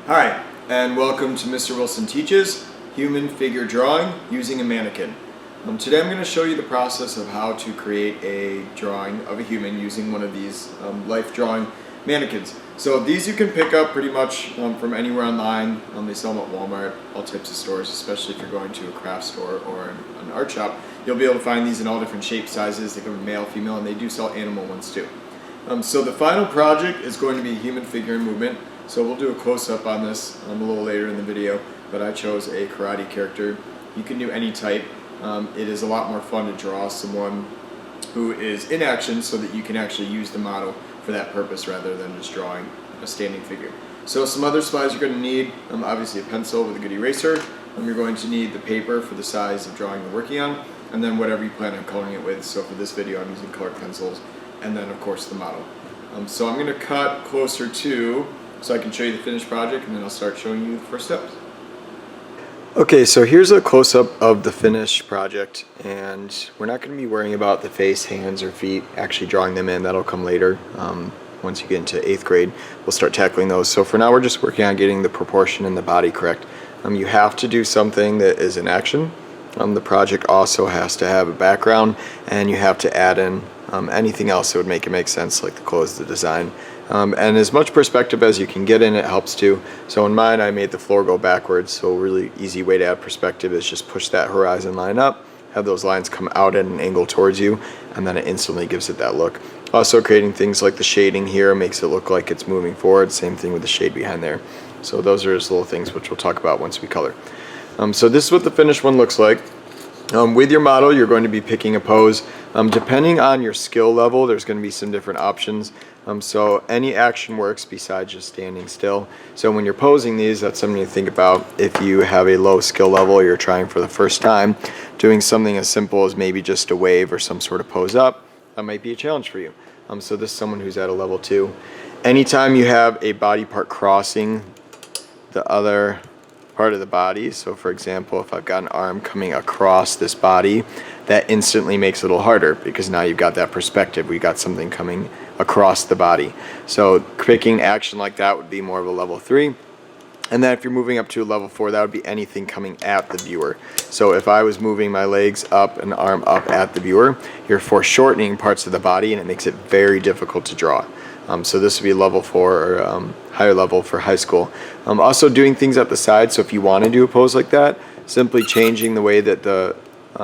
Hi, and welcome to Mr. Wilson Teaches Human Figure Drawing Using a Mannequin. Today I'm going to show you the process of how to create a drawing of a human using one of these life drawing mannequins. So these you can pick up pretty much from anywhere online. They sell them at Walmart, all types of stores, especially if you're going to a craft store or an art shop. You'll be able to find these in all different shapes, sizes. They come in male, female, and they do sell animal ones too. So the final project is going to be human figure in movement. So we'll do a close-up on this a little later in the video, but I chose a karate character. You can do any type. It is a lot more fun to draw someone who is in action so that you can actually use the model for that purpose rather than just drawing a standing figure. So some other supplies you're going to need, obviously a pencil with a good eraser. You're going to need the paper for the size of drawing you're working on, and then whatever you plan on coloring it with. So for this video I'm using colored pencils, and then of course the model. So I'm going to cut closer to so I can show you the finished project, and then I'll start showing you the first steps. Okay, so here's a close-up of the finished project, and we're not going to be worrying about the face, hands, or feet, actually drawing them in. That'll come later. Once you get into 8th grade, we'll start tackling those. So for now, we're just working on getting the proportion and the body correct. You have to do something that is in action. The project also has to have a background, and you have to add in anything else that would make it make sense, like the clothes, the design. And as much perspective as you can get in it helps too. So in mine, I made the floor go backwards, so a really easy way to add perspective is just push that horizon line up, have those lines come out at an angle towards you, and then it instantly gives it that look. Also creating things like the shading here makes it look like it's moving forward, same thing with the shade behind there. So those are just little things which we'll talk about once we color. So this is what the finished one looks like. With your model, you're going to be picking a pose. Depending on your skill level, there's going to be some different options. So any action works besides just standing still. So when you're posing these, that's something to think about. If you have a low skill level, or you're trying for the first time, doing something as simple as maybe just a wave or some sort of pose up, that might be a challenge for you. So this is someone who's at a level 2. Anytime you have a body part crossing the other part of the body, so for example, if I've got an arm coming across this body, that instantly makes it a little harder because now you've got that perspective. We got something coming across the body. So picking action like that would be more of a level 3. And then if you're moving up to a level 4, that would be anything coming at the viewer. So if I was moving my legs up and arm up at the viewer, you're foreshortening parts of the body, and it makes it very difficult to draw. So this would be level 4 or higher level for high school. Also doing things at the side, so if you want to do a pose like that, simply changing the way that the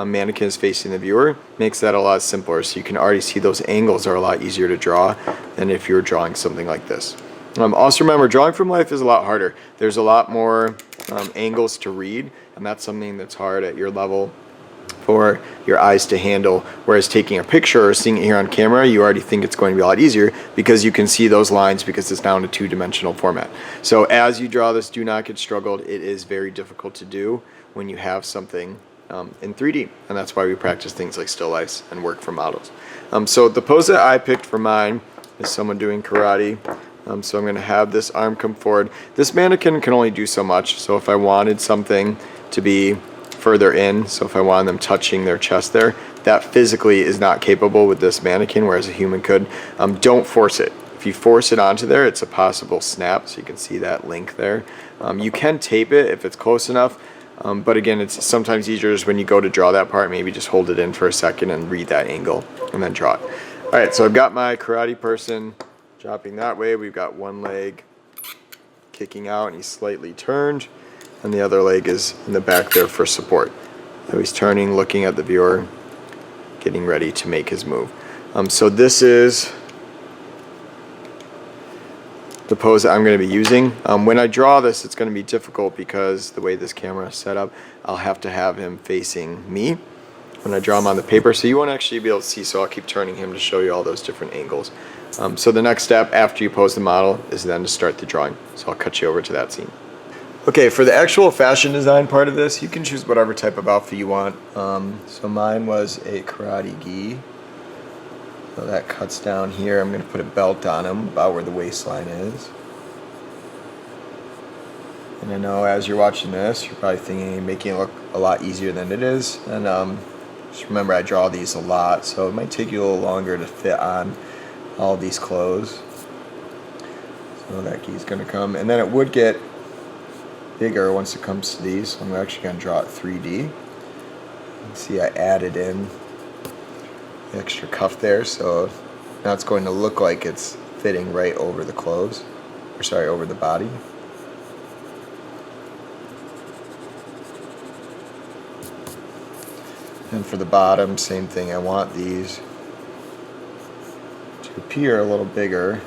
mannequin is facing the viewer makes that a lot simpler. So you can already see those angles are a lot easier to draw than if you're drawing something like this. Also remember, drawing from life is a lot harder. There's a lot more angles to read, and that's something that's hard at your level for your eyes to handle, whereas taking a picture or seeing it here on camera, you already think it's going to be a lot easier because you can see those lines because it's now in a 2-dimensional format. So as you draw this, do not get struggled. It is very difficult to do when you have something in 3D, and that's why we practice things like still lifes and work for models. So the pose that I picked for mine is someone doing karate. So I'm going to have this arm come forward. This mannequin can only do so much, so if I wanted something to be further in, so if I wanted them touching their chest there, that physically is not capable with this mannequin, whereas a human could. Don't force it. If you force it onto there, it's a possible snap, so you can see that link there. You can tape it if it's close enough, but again, it's sometimes easier just when you go to draw that part, maybe just hold it in for a second and read that angle, and then draw it. Alright, so I've got my karate person dropping that way. We've got one leg kicking out, and he's slightly turned, and the other leg is in the back there for support. So he's turning, looking at the viewer, getting ready to make his move. So this is the pose that I'm going to be using. When I draw this, it's going to be difficult because the way this camera is set up, I'll have to have him facing me when I draw him on the paper, so you won't actually be able to see, so I'll keep turning him to show you all those different angles. So the next step after you pose the model is then to start the drawing. So I'll cut you over to that scene. Okay, for the actual fashion design part of this, you can choose whatever type of outfit you want. So mine was a karate gi. So that cuts down here. I'm going to put a belt on him about where the waistline is. And I know as you're watching this, you're probably thinking making it look a lot easier than it is. And just remember, I draw these a lot, so it might take you a little longer to fit on all these clothes. So that gi's going to come, and then it would get bigger once it comes to these. So I'm actually going to draw it 3D. You can see I added in the extra cuff there, so now it's going to look like it's fitting right over the clothes, or sorry, over the body. And for the bottom, same thing. I want these to appear a little bigger.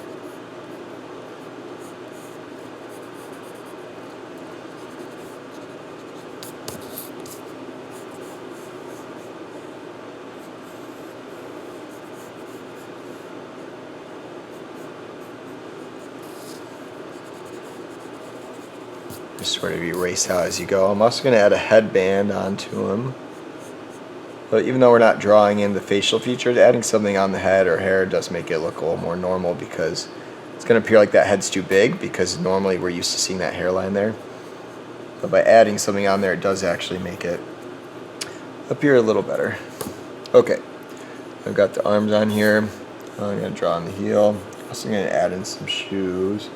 Just sort of erase out as you go. I'm also going to add a headband onto him. But even though we're not drawing in the facial features, adding something on the head or hair does make it look a little more normal, because it's going to appear like that head's too big, because normally we're used to seeing that hairline there. But by adding something on there, it does actually make it appear a little better. Okay, I've got the arms on here. I'm going to draw on the heel. Also going to add in some shoes.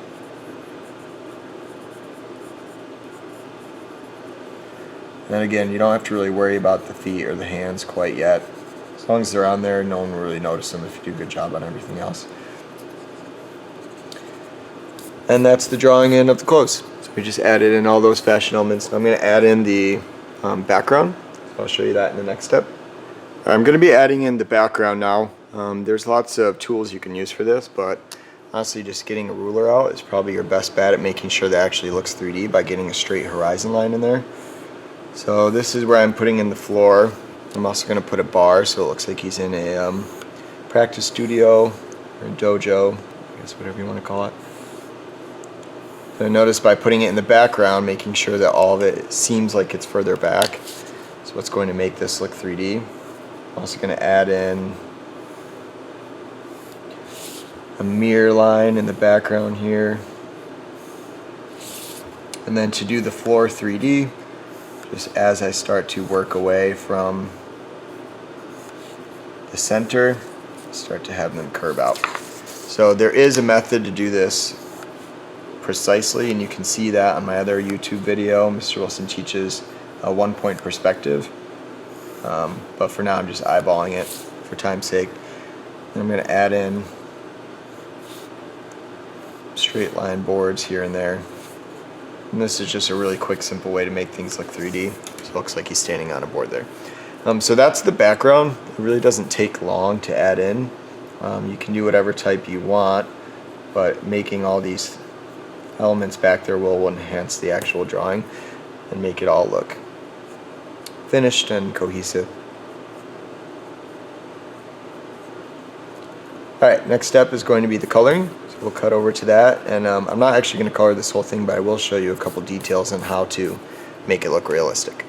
And again, you don't have to really worry about the feet or the hands quite yet. As long as they're on there, no one will really notice them if you do a good job on everything else. And that's the drawing in of the clothes. So we just added in all those fashion elements. Now I'm going to add in the background. So I'll show you that in the next step. I'm going to be adding in the background now. There's lots of tools you can use for this, but honestly just getting a ruler out is probably your best bet at making sure that actually looks 3D by getting a straight horizon line in there. So this is where I'm putting in the floor. I'm also going to put a bar so it looks like he's in a practice studio or dojo, I guess whatever you want to call it. So notice by putting it in the background, making sure that all of it seems like it's further back. So what's going to make this look 3D. I'm also going to add in a mirror line in the background here. And then to do the floor 3D, just as I start to work away from the center, start to have them curve out. So there is a method to do this precisely, and you can see that on my other YouTube video. Mr. Wilson teaches a one-point perspective, but for now I'm just eyeballing it for time's sake. And I'm going to add in straight line boards here and there. And this is just a really quick, simple way to make things look 3D. So it looks like he's standing on a board there. So that's the background. It really doesn't take long to add in. You can do whatever type you want, but making all these elements back there will enhance the actual drawing and make it all look finished and cohesive. Alright, next step is going to be the coloring. We'll cut over to that, and I'm not actually going to color this whole thing, but I will show you a couple details on how to make it look realistic.